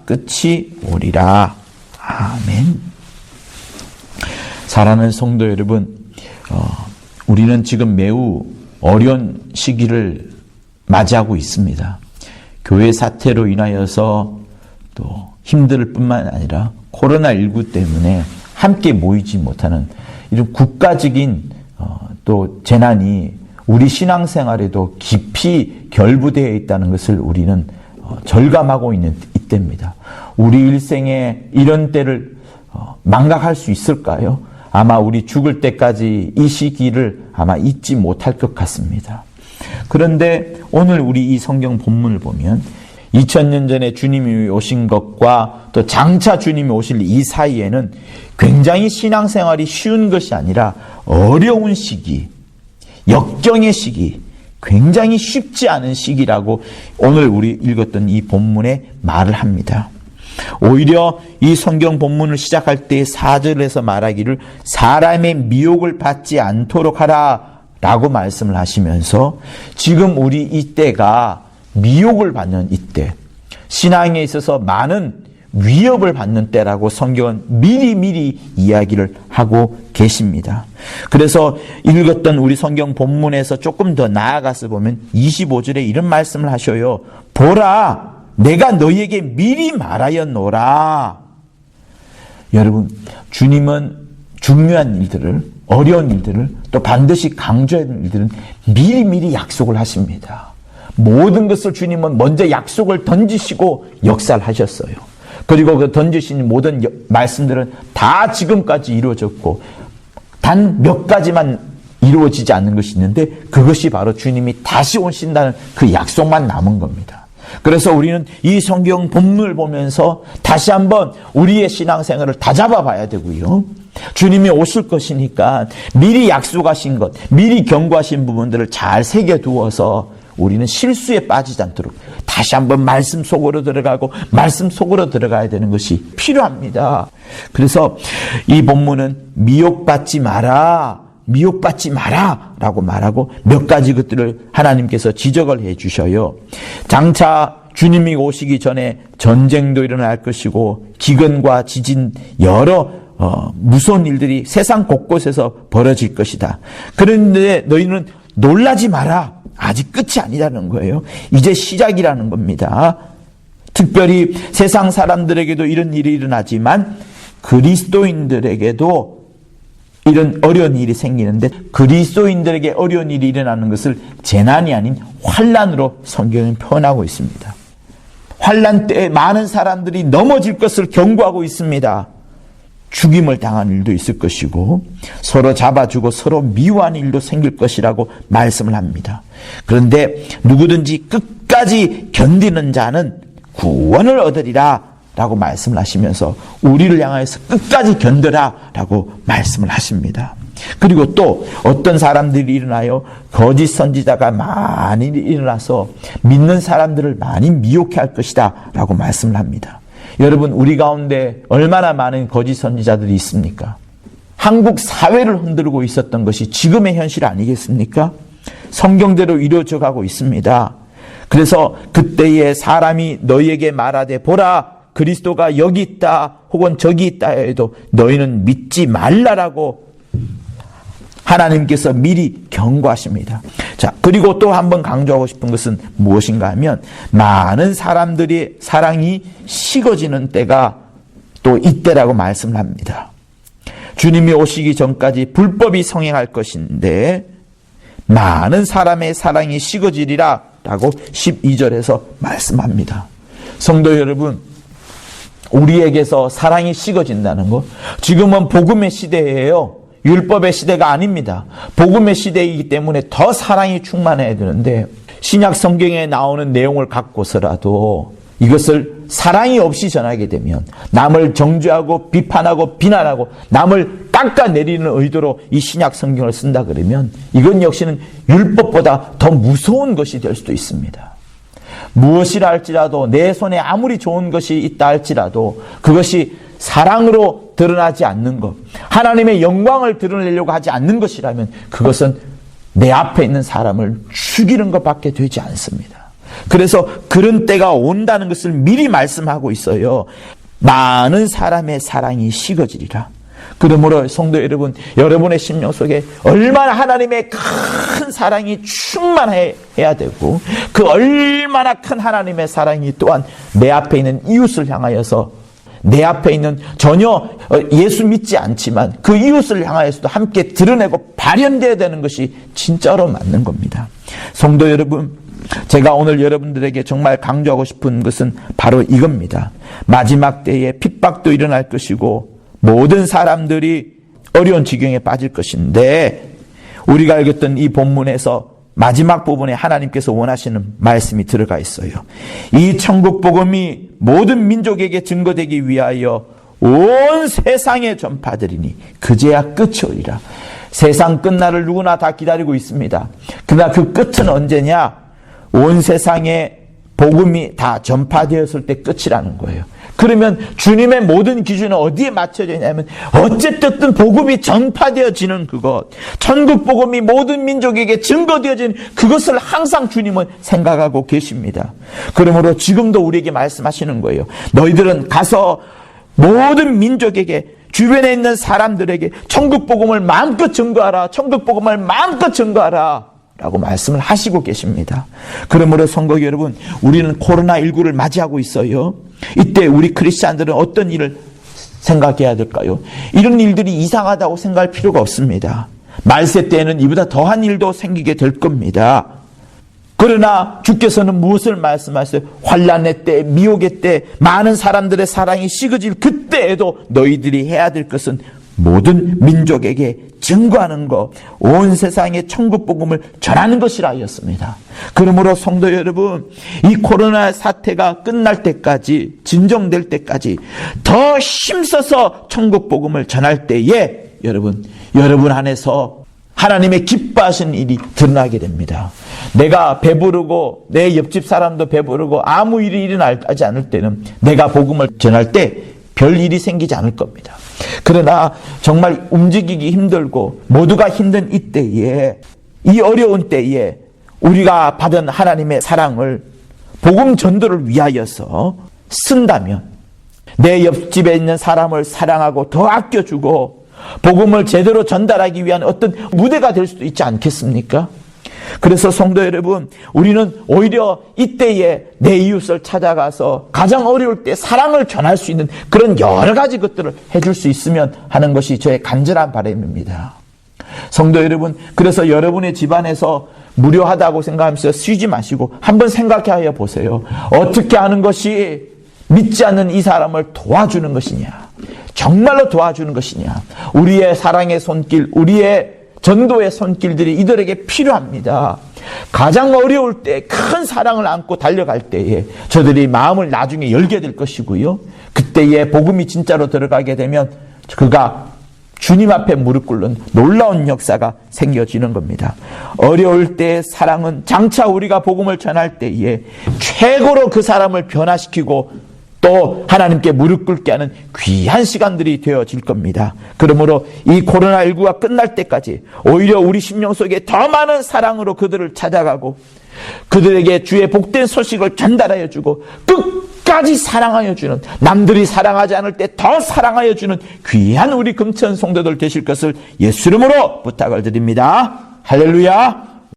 끝이 오리라. 아멘. 사랑하는 성도 여러분, 우리는 지금 매우 어려운 시기를 맞이하고 있습니다. 교회 사태로 인하여서 또 힘들 뿐만 아니라 코로나19 때문에 함께 모이지 못하는 이런 국가적인 또 재난이 우리 신앙생활에도 깊이 결부되어 있다는 것을 우리는 절감하고 있는 이때입니다. 우리 일생에 이런 때를 망각할 수 있을까요? 아마 우리 죽을 때까지 이 시기를 아마 잊지 못할 것 같습니다. 그런데 오늘 우리 이 성경 본문을 보면 2000년 전에 주님이 오신 것과 또 장차 주님이 오실 이 사이에는 굉장히 신앙생활이 쉬운 것이 아니라 어려운 시기, 역경의 시기, 굉장히 쉽지 않은 시기라고 오늘 우리 읽었던 이 본문에 말을 합니다. 오히려 이 성경 본문을 시작할 때 4절에서 말하기를 사람의 미혹을 받지 않도록 하라 라고 말씀을 하시면서 지금 우리 이때가 미혹을 받는 이때, 신앙에 있어서 많은 위협을 받는 때라고 성경은 미리 이야기를 하고 계십니다. 그래서 읽었던 우리 성경 본문에서 조금 더 나아가서 보면 25절에 이런 말씀을 하셔요. 보라, 내가 너희에게 미리 말하였노라. 여러분, 주님은 중요한 일들을, 어려운 일들을, 또 반드시 강조하는 일들은 미리 약속을 하십니다. 모든 것을 주님은 먼저 약속을 던지시고 역사를 하셨어요. 그리고 그 던지신 모든 말씀들은 다 지금까지 이루어졌고 단 몇 가지만 이루어지지 않는 것이 있는데 그것이 바로 주님이 다시 오신다는 그 약속만 남은 겁니다. 그래서 우리는 이 성경 본문을 보면서 다시 한번 우리의 신앙생활을 다잡아 봐야 되고요. 주님이 오실 것이니까 미리 약속하신 것, 미리 경고하신 부분들을 잘 새겨두어서 우리는 실수에 빠지지 않도록 다시 한번 말씀 속으로 들어가고 말씀 속으로 들어가야 되는 것이 필요합니다. 그래서 이 본문은 미혹받지 마라 라고 말하고 몇 가지 것들을 하나님께서 지적을 해 주셔요. 장차 주님이 오시기 전에 전쟁도 일어날 것이고 기근과 지진 여러 무서운 일들이 세상 곳곳에서 벌어질 것이다. 그런데 너희는 놀라지 마라. 아직 끝이 아니라는 거예요. 이제 시작이라는 겁니다. 특별히 세상 사람들에게도 이런 일이 일어나지만 그리스도인들에게도 이런 어려운 일이 생기는데 그리스도인들에게 어려운 일이 일어나는 것을 재난이 아닌 환난으로 성경은 표현하고 있습니다. 환난 때에 많은 사람들이 넘어질 것을 경고하고 있습니다. 죽임을 당한 일도 있을 것이고 서로 잡아주고 서로 미워하는 일도 생길 것이라고 말씀을 합니다. 그런데 누구든지 끝까지 견디는 자는 구원을 얻으리라 라고 말씀을 하시면서 우리를 향해서 끝까지 견뎌라 라고 말씀을 하십니다. 그리고 또 어떤 사람들이 일어나요? 거짓 선지자가 많이 일어나서 믿는 사람들을 많이 미혹해 할 것이다 라고 말씀을 합니다. 여러분, 우리 가운데 얼마나 많은 거짓 선지자들이 있습니까? 한국 사회를 흔들고 있었던 것이 지금의 현실 아니겠습니까? 성경대로 이루어져 가고 있습니다. 그래서 그때에 사람이 너희에게 말하되 보라 그리스도가 여기 있다 혹은 저기 있다 해도 너희는 믿지 말라라고 하나님께서 미리 경고하십니다. 자, 그리고 또 한 번 강조하고 싶은 것은 무엇인가 하면 많은 사람들의 사랑이 식어지는 때가 또 이때라고 말씀을 합니다. 주님이 오시기 전까지 불법이 성행할 것인데 많은 사람의 사랑이 식어지리라 라고 12절에서 말씀합니다. 성도 여러분, 우리에게서 사랑이 식어진다는 것, 지금은 복음의 시대예요. 율법의 시대가 아닙니다. 복음의 시대이기 때문에 더 사랑이 충만해야 되는데 신약 성경에 나오는 내용을 갖고서라도 이것을 사랑이 없이 전하게 되면 남을 정죄하고 비판하고 비난하고 남을 깎아내리는 의도로 이 신약 성경을 쓴다 그러면 이건 역시는 율법보다 더 무서운 것이 될 수도 있습니다. 무엇이라 할지라도 내 손에 아무리 좋은 것이 있다 할지라도 그것이 사랑으로 드러나지 않는 것, 하나님의 영광을 드러내려고 하지 않는 것이라면 그것은 내 앞에 있는 사람을 죽이는 것밖에 되지 않습니다. 그래서 그런 때가 온다는 것을 미리 말씀하고 있어요. 많은 사람의 사랑이 식어지리라. 그러므로 성도 여러분, 여러분의 심령 속에 얼마나 하나님의 큰 사랑이 충만해야 되고, 그 얼마나 큰 하나님의 사랑이 또한 내 앞에 있는 이웃을 향하여서, 내 앞에 있는 전혀 예수 믿지 않지만 그 이웃을 향하여서도 함께 드러내고 발현되어야 되는 것이 진짜로 맞는 겁니다. 성도 여러분, 제가 오늘 여러분들에게 정말 강조하고 싶은 것은 바로 이겁니다. 마지막 때에 핍박도 일어날 것이고 모든 사람들이 어려운 지경에 빠질 것인데, 우리가 읽었던 이 본문에서 마지막 부분에 하나님께서 원하시는 말씀이 들어가 있어요. 이 천국 복음이 모든 민족에게 증거되기 위하여 온 세상에 전파되리니 그제야 끝이 오리라. 세상 끝날을 누구나 다 기다리고 있습니다. 그러나 그 끝은 언제냐? 온 세상에 복음이 다 전파되었을 때 끝이라는 거예요. 그러면 주님의 모든 기준은 어디에 맞춰져 있냐면, 어쨌든 복음이 전파되어지는 그것, 천국 복음이 모든 민족에게 증거되어지는 그것을 항상 주님은 생각하고 계십니다. 그러므로 지금도 우리에게 말씀하시는 거예요. 너희들은 가서 모든 민족에게, 주변에 있는 사람들에게 천국 복음을 마음껏 증거하라. 천국 복음을 마음껏 증거하라. 라고 말씀을 하시고 계십니다. 그러므로 성도 여러분, 우리는 코로나19를 맞이하고 있어요. 이때 우리 크리스찬들은 어떤 일을 생각해야 될까요? 이런 일들이 이상하다고 생각할 필요가 없습니다. 말세 때에는 이보다 더한 일도 생기게 될 겁니다. 그러나 주께서는 무엇을 말씀하세요? 환난의 때, 미혹의 때, 많은 사람들의 사랑이 식어질 그때에도 너희들이 해야 될 것은 모든 민족에게 증거하는 것, 온 세상에 천국 복음을 전하는 것이라 하였습니다. 그러므로 성도 여러분, 이 코로나 사태가 끝날 때까지, 진정될 때까지 더 힘써서 천국 복음을 전할 때에 여러분 안에서 하나님의 기뻐하시는 일이 드러나게 됩니다. 내가 배부르고 내 옆집 사람도 배부르고 아무 일이 일어나지 않을 때는 내가 복음을 전할 때 별 일이 생기지 않을 겁니다. 그러나 정말 움직이기 힘들고 모두가 힘든 이때에, 이 어려운 때에 우리가 받은 하나님의 사랑을 복음 전도를 위하여서 쓴다면, 내 옆집에 있는 사람을 사랑하고 더 아껴주고 복음을 제대로 전달하기 위한 어떤 무대가 될 수도 있지 않겠습니까? 그래서 성도 여러분, 우리는 오히려 이때에 내 이웃을 찾아가서 가장 어려울 때 사랑을 전할 수 있는 그런 여러 가지 것들을 해줄 수 있으면 하는 것이 저의 간절한 바람입니다. 성도 여러분, 그래서 여러분의 집안에서 무료하다고 생각하면서 쉬지 마시고 한번 생각해 보세요. 어떻게 하는 것이 믿지 않는 이 사람을 도와주는 것이냐, 정말로 도와주는 것이냐. 우리의 사랑의 손길, 우리의 전도의 손길들이 이들에게 필요합니다. 가장 어려울 때 큰 사랑을 안고 달려갈 때에 저들이 마음을 나중에 열게 될 것이고요. 그때에 복음이 진짜로 들어가게 되면 그가 주님 앞에 무릎 꿇는 놀라운 역사가 생겨지는 겁니다. 어려울 때의 사랑은 장차 우리가 복음을 전할 때에 최고로 그 사람을 변화시키고 또 하나님께 무릎 꿇게 하는 귀한 시간들이 되어질 겁니다. 그러므로 이 코로나19가 끝날 때까지 오히려 우리 심령 속에 더 많은 사랑으로 그들을 찾아가고 그들에게 주의 복된 소식을 전달하여 주고 끝까지 사랑하여 주는, 남들이 사랑하지 않을 때 더 사랑하여 주는 귀한 우리 금천 성도들 되실 것을 예수 이름으로 부탁을 드립니다. 할렐루야.